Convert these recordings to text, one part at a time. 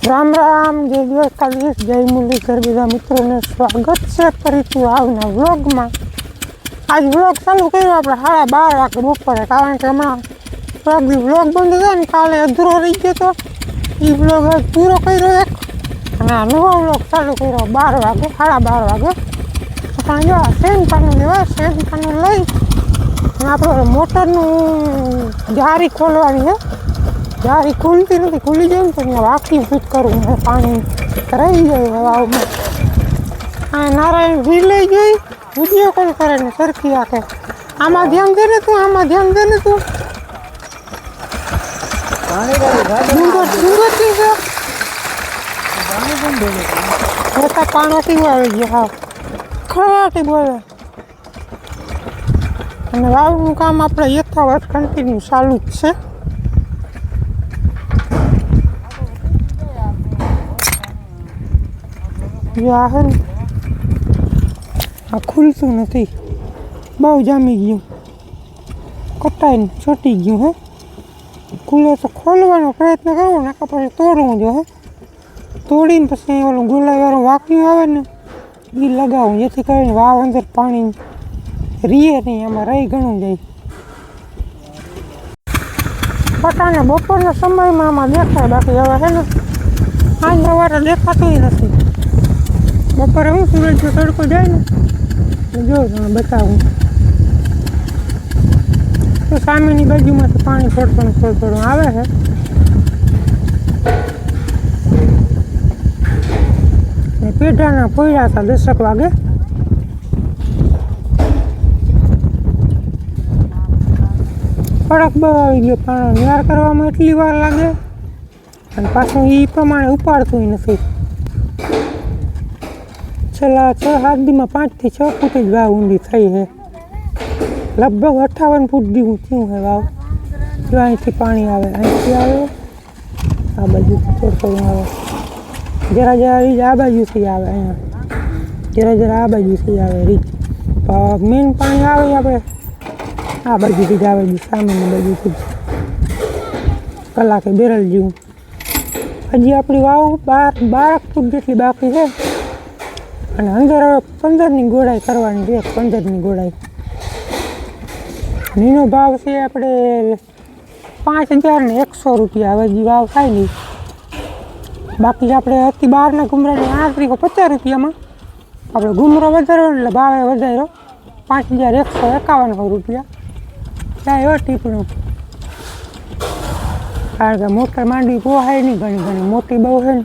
રામ રામ, જય દ્વારકાધીશ, જય મુરલીધર, બધા મિત્રોને સ્વાગત છે ફરીથી આવના વ્લોગમાં. આજ વ્લોગ ચાલુ કર્યો આપણે 12:30 વાગે બપોરે, કારણ કે હમણાં વ્લોગ બંધ થયો ને, કાલે અધૂરો રહી ગયો હતો. એ વ્લોગ પૂરો કર્યો એક, અને આ નવો વ્લોગ ચાલુ કર્યો 12 વાગે, 12:30 વાગે. પણ જો સેમ પાનું લેવા, સેમ પાનું લઈ અને આપણે મોટરનું જારી ખોલવાની છે. જારી ખુલતી નથી, ખુલી જાય ને તો ત્યાં વાકી ફિટ કરવું છે, પાણી રહી જાય વાવમાં. આ નારાયણ લઈ જોઈ વિડીયો કોલ કરે ને સરખી રાખે. આમાં ધ્યાન દે ને તું, આમાં ધ્યાન દે ને તું. ડુંગર છે મોટા પાણીથી આવી ગયા. હા, ખરાટી બોલે. અને વાવનું કામ આપણે યથાવત કન્ટિન્યુ ચાલુ જ છે. આ હે ને આ ખુલતું નથી, બહુ જામી ગયું, કટાઈને ચોટી ગયું. હે ખુલે તો ખોલવાનો પ્રયત્ન કરવો, નાકા પછી તોડવું જો. હે તોડીને પછી ઓલું ગુલાબવાળું વાંક્યું આવે ને એ લગાવું, જેથી કરીને વાવ અંદર પાણી રીએ નહીં, એમાં રહી ઘણું જાય. પટાને બપોરના સમયમાં આમાં દેખાય, બાકી હવે છે ને આજ સવારે દેખાતું નથી. બપોરે હું સૂરજનો તડકો જાય ને જો તમે બતાવું તો સામેની બાજુમાંથી પાણી થોડું થોડું આવે છે. પેઢાના પોયડા હતા 10 વાગે. કડક બહુ આવી ગયો, પણ નિવાર કરવામાં એટલી વાર લાગે અને પાછું એ પ્રમાણે ઉપાડતું નથી. છેલ્લા 6-7 દીમાં 5 થી 6 ફૂટ જ વાવ ઊંડી થઈ છે. લગભગ 58 ફૂટ જેવું થયું છે વાવ. જો અહીંથી પાણી આવે, અહીંથી આવે, આ બાજુથી થોડું આવે, જરા જરા રીજ આ બાજુથી આવે, અહીંયા જરા જરા આ બાજુથી આવે રીજ. મેન પાણી આવે આપણે આ બાજુથી જ આવે, સામેની બાજુથી જ કલાકે બેરલ જેવું. હજી આપણી વાવ 12 ફૂટ જેટલી બાકી છે અને અંદર હવે 15ની ગોળાઈ કરવાની છે. 15ની ગોળાઈ એનો ભાવ છે આપણે 5,100 રૂપિયા. હવે જે વાવ થાય નહીં, બાકી આપણે અતિ બહારના ઘૂમરાની 50 રૂપિયામાં આપણે ઘૂમરો વધાર્યો એટલે ભાવે વધાર્યો 5,151 રૂપિયા. ત્યાં એવો ટીપણું, કારણ કે મોટર માંડવી પોહાય નહીં, ઘણી મોટી બહુ છે ને,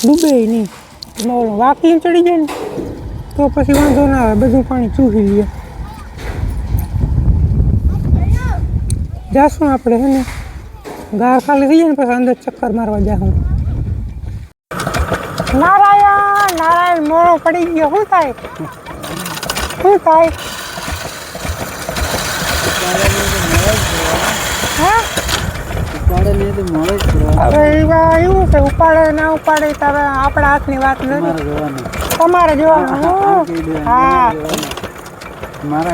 ડૂબે નહીં. એમાં વાકી ચડી જાય ને તો પછી વાંધો ના આવે, બધું પાણી ચૂસી લે. જાશું આપણે છે ને, ગાર ખાલી થઈ જાય ને પછી અંદર ચક્કર મારવા જાશું. નારાયણ મોડો પડી ગયો. શું થાય? હવે એવું છે, ઉપાડે ના ઉપાડે તારે આપણા હાથની વાત નથી, તમારે જોવાનું. હા,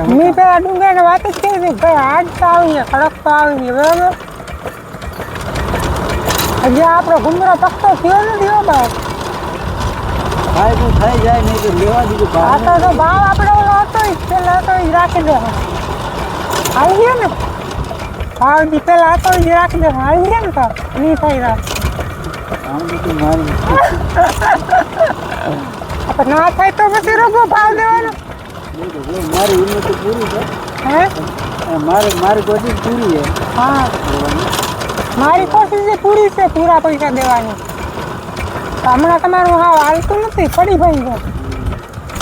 મેં પેલા ડુંગરને વાત જ કરી હતી, ભાઈ હાથ તો આવીએ, કડક તો આવીએ, બરાબર. હજી આપણો ઘૂમરો પક્કો થયો નથી હો ભાઈ. થઈ જાય નહીં તો લેવા દીધું. હા તો ભાવ આપણે ઓલો હતો પેલા હતો એ રાખી દે. આવી ગયો ને ભાવ જે પેલા હતો એ રાખી દે. આવી ગયા ને તો નહીં થઈ રહ્યા. ના થાય તો પછી રોગો ભાવ દેવાનો. મારી હિંમત પૂરી છે. હે મારી કોશિશ પૂરી છે. હા, મારી કોશિશ પૂરી છે, પૂરા પૈસા દેવાની. હમણાં તમારું હા હાલતું નથી, પડી ભાઈ ગયો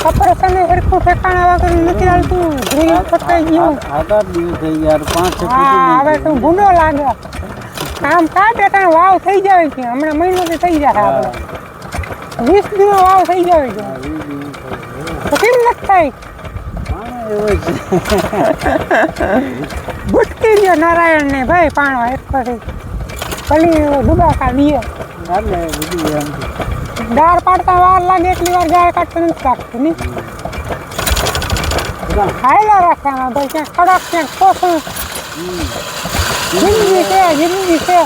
ઓપરેશન સરખું ઠેકાણા વગર નથી હાલતું. ડ્રીલ ફટાઈ ગયું. હા, હવે તું ભૂંડો લાગે. આમ કા ઠેકાણે વાવ થઈ જાય છે. હમણાં મહિનોથી થઈ જાય આપણે 20 દિવસ વાવ થઈ જાય છે. તો કેમ નથી થાય? ભૂટકી ગયો નારાયણ ને ભાઈ પાણો એક કરી કલી ડુબાકા દીએ. દાળ પાડતા વાર લાગે એટલી વાર ગાય કાઢતો નથી લાગતું નહીં. ખાયેલા રાખવાના ભાઈ, ક્યાંક કડક ક્યાંક પોસું. જિંદગી છે.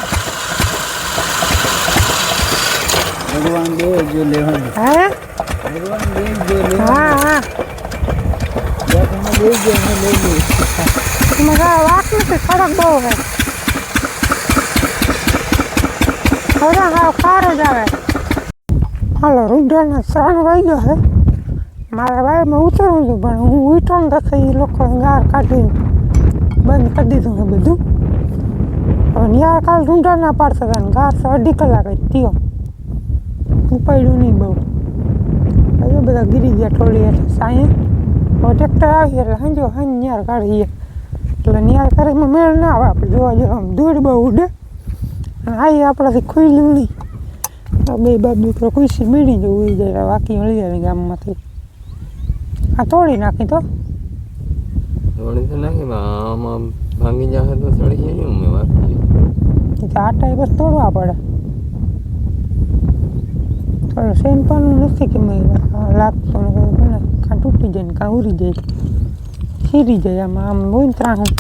ભગવાન દે જો લેવાનું હે ભગવાન દે જો લેવાનું હા હા યા તમે લઈ ગયો હું લઈ લઈશ મજા વાત નથી ખડક બહુ હે હવે હા ખારો જ આવે હાલો રૂડાના 3 વાગ્યા હે મારા વાયમાં ઉતરવું હતું પણ હું ઉઠો ને તો એ લોકો ગાર કાઢીને બંધ કરી દીધું છે બધું હવે ન્યાર કાલ રૂંઢા ના પાડતા હતા ને ગાર તો 2.5 કલાક જ થયો ઉપાડ્યું નહીં બહુ હજુ બધા ગીરી ગયા ટોળી એટલે સાંજે હવે ટ્રેક્ટર આવી એટલે હંજો ન્યાર કાઢીએ એટલે ન્યાર કરીમાં મેળ ના આવે આપણે જોવા જવા આમ ધૂળ બહુ ઉડે અને આવી આપણાથી ખુલ્લું નહીં બે બાપ દીકરો ખુશી મીડી જવું ઉઈ જાય વાકી મળી આવે ગામમાંથી આ તોડી નાખી તો તોડી તો નાખી આમાં ભાંગી જશે તો સડી જાય ને મેં વાપરી આટા બસ તોડવા પડે થોડું સેમ્પલનું નથી કે મેં લાગતું ને કાં તૂટી જાય ને કાં ઉરી જાય ખીરી જાય આમાં આમ હોય ને ત્રાહું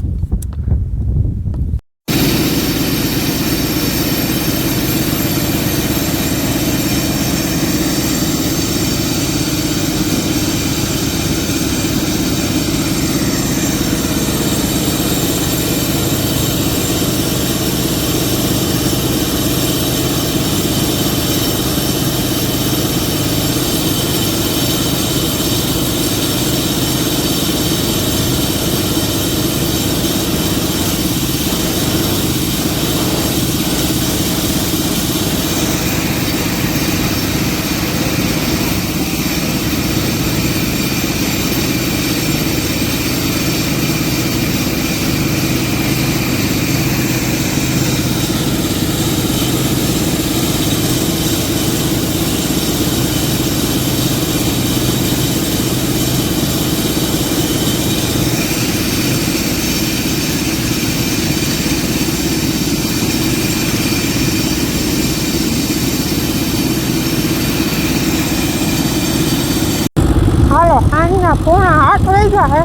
સાંજના 7:45 વાગ્યા હે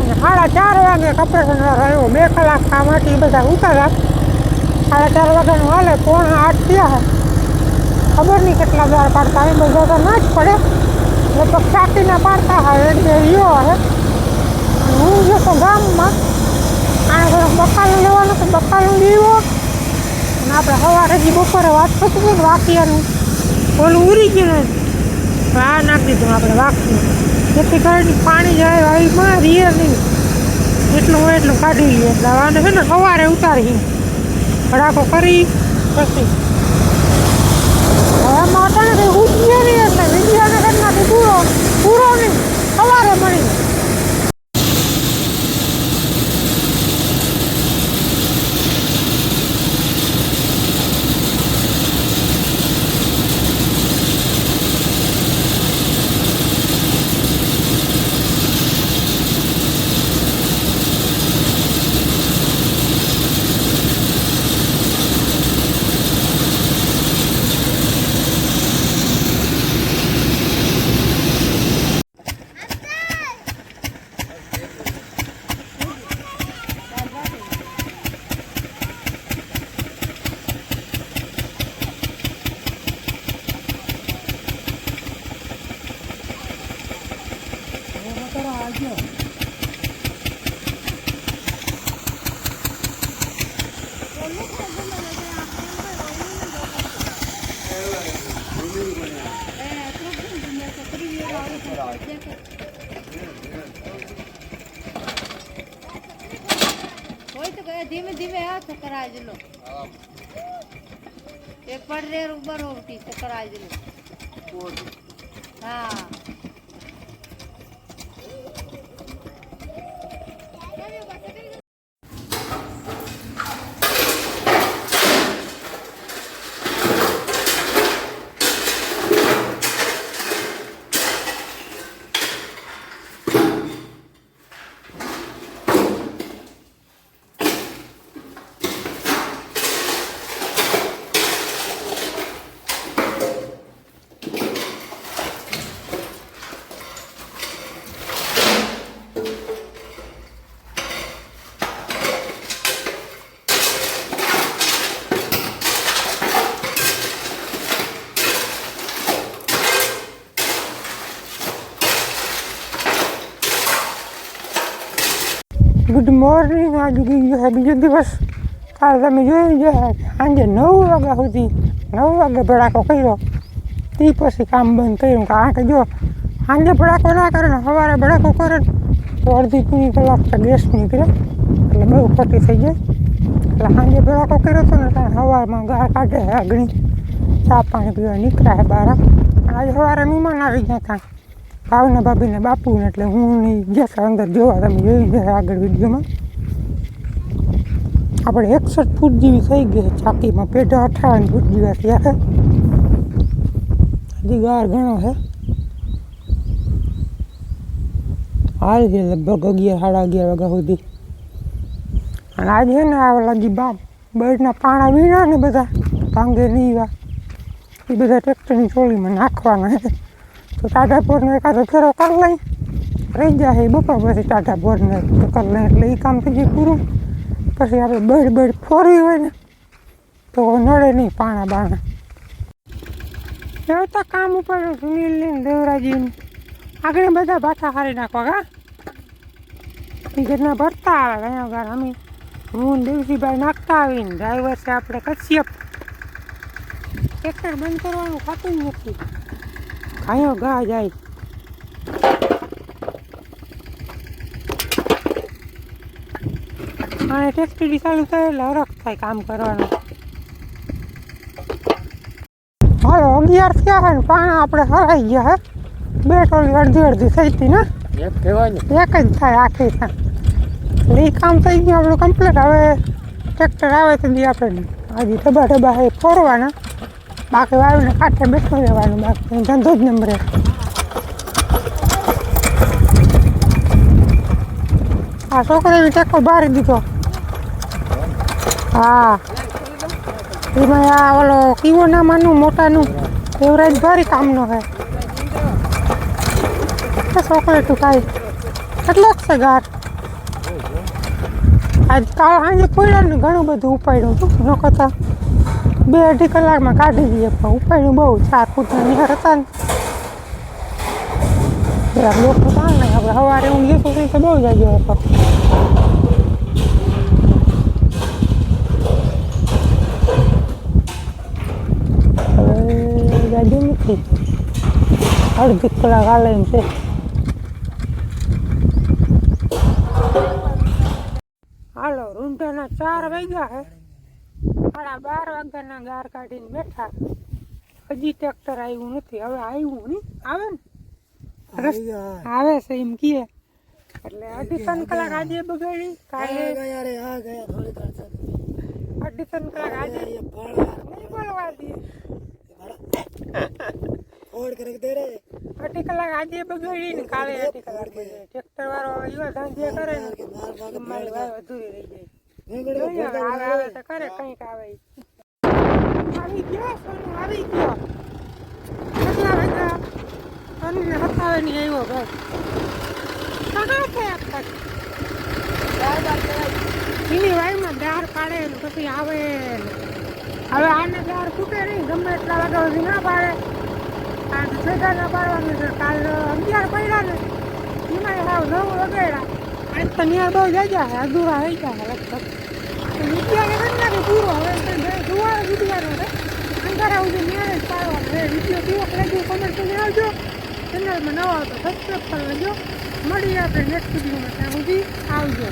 અને 4:30 વાગે કપરેશન રહ્યો 2 કલાક આમાંથી બધા ઉતાર્યા 4:30 વાગ્યાનું હાલે 7:45 થયા હે ખબર નહીં કેટલા વાર પાડતા એ બધા તો ના જ પડે લગભગ ચાકીના પાડતા હોય એક બે રહ્યો હે હું જો તો ગામમાં આને ઘરે બકાલું લેવાનું તો બકાલું લીવો અને આપણે સવારે હજી બપોરે વાત થતું હતું ને વાકિયાનું ઓલું ઉરી ગયું ને આ નાખી દીધું આપણે વાકીએ જેથી કરીને પાણી જાય વાયુમાં રીએ નહીં જેટલું હોય એટલું કાઢી લઈએ એટલે આને છે ને સવારે ઉતારી ભડાકો કરી પછી હવે માતાને કંઈ ઉઠીએ નહીં એટલે વિદ્યાને ઘરમાંથી પૂરો નહીં સવારે મળી धीमे धीमे हाथ कराए दिलो एक पड़ रे ऊपर होती तो कराए दिलो हाँ ગુડ મોર્નિંગ. આજે ગયો છે બીજો દિવસ. કાલે તમે જોયું છે સાંજે 9 વાગ્યા સુધી 9 વાગે ભડાકો કર્યો. તે પછી કામ બંધ કર્યું. કારણ કે જો સાંજે ભડાકો ના કરે ને સવારે ભડાકો કરે ને તો અડધી પૂરી કલાક તો ગેસ નીકળે એટલે બહુ ખોટી થઈ જાય. એટલે સાંજે ભડાકો કર્યો હતો ને ત્યાં સવારમાં ગાળ કાઢે છે આગળ ચા પાણી પીવા નીકળ્યા છે બહાર. આજે સવારે મહેમાન આવી ગયા હતા ભાવના ભાભીને બાપુને એટલે હું નહીં ગયા અંદર જોવા. તમે જોઈ છે આગળ વિડીયોમાં. આપણે 61 ફૂટ જેવી થઈ ગઈ ચાકીમાં. પેઢા 58 ફૂટ જેવા થયા છે. હજી ગાર ઘણો છે. હાલ છે લગભગ 11 સાડા 11 વાગ્યા સુધી. અને આજે છે ને આ લાગી બળના પાણા વીણા ને બધા ભાંગે નીવા એ બધા ટ્રેક્ટરની ચોળીમાં નાખવાના છે. તો ટાઢાપોરનો એકાદો ફેરો કરી લઈ રહી જાય બપોર પછી ટાઢાપોરને કરી લઈ એટલે એ કામ થઈ જાય પૂરું. પછી આપણે બળ ફોરવી હોય ને તો નડે નહીં પાણા બાણા. એવું તો કામ ઉપર સુનિલને દેવરાજીને આગળ બધા ભાથા હારી નાખવા કા એ ઘરના ભરતા આવે ઘણા ઘર અમે હું દેવજીભાઈ નાખતા આવીને ડ્રાઈવર છે આપણે કશ્યપ. ટ્રેક્ટર બંધ કરવાનું થતું જ નથી. ખાયો ઘા જાય. અને ટ્રેક્ટરી ચાલુ થાય એટલે હરખ થાય કામ કરવાનું. હાલો 11 થયા હોય ને પાણા આપણે હરાઈ ગયા હે. 2 ટોળી અડધી થઈ હતી ને એક કહેવાય ને એક જ થાય આખી થાય. એટલે એ કામ થઈ ગયું આપણું કમ્પ્લીટ. હવે ટ્રેક્ટર આવે તો આપણે હજી ડબ્બા એ ફોરવાના. બાકી વાવીને કાંઠે બેઠું રહેવાનું. બાકી ધંધો જ નંબરે. આ છોકરાને ટેકો બારી દીધો. હા એમાં આ ઓલો કીવો નામાનું મોટાનું એવરેજ ભારી કામનો છે. છોકરે તું કાંઈ કેટલોક છે ગાર. આજ કાલ સાંજે પડ્યા ને ઘણું બધું ઉપાડ્યું હતું. ન કરતા 2-2.5 કલાકમાં કાઢી દઈએ પણ ઉપાડ્યું બહુ. 4 ફૂટના નિહાર હતા ને જરાક લોકો કામ નહીં. આપણે સવારે હું લીધું તો બહુ જાજો હતો. હવે જાજુ નથી. અડધી કલાક હાલે એમ છે. હાલો રૂંઢાના 4 વાગ્યા છે. 12:30 વાગ્યાના ગાર કાઢીને બેઠા. હજી ટ્રેક્ટર આવ્યું નથી. હવે આવ્યું નહીં આવે ને આવે છે એમ કહે એટલે 2.5 કલાક આજે બગાડી. કાલે 2.5 કલાક આજે નહીં બોલવા દે. 2.5 કલાક આજે બગાડી ને કાલે 2.5 કલાક બગાડી. ટ્રેક્ટર વાળો એવા ધાંધિયા કરે ને મારી વાય અધૂરી રહી જાય. આવે તો કરે કંઈક આવે. આવી ગયો સોનું આવી ગયો. કેટલા વાગ્યા? અને 27 ની આવ્યો ઘર. કहाँ છે એની વાયમાં દાર પાડે ને પછી આવે. હવે આને દાર ફૂટે નહીં. ગમે એટલા વાગ્યા સુધી ના પાડે. કારણ કે ભેગા ના પાડવાનું છે. કાલ 11 પડ્યા ને એમાં સાવ 9 વગાડ્યા. આજ તો નિયાર બહુ જાજા છે. અધૂરા થઈ ગયા લગભગ. વિદ્યાને કરી નાખે પૂરો. હવે જોવાનો વિદ્યાનો છે. અંધારા સુધી નિયાર જ પાડવાનો છે. વિડીયો કેવો લાગ્યો કમેન્ટ કરીને આવજો. ચેનલમાં નવા આવતો સબસ્ક્રાઈબ કરી લેજો. મળીએ આપણે નેક્સ્ટ વિડીયોમાં. ત્યાં સુધી આવજો.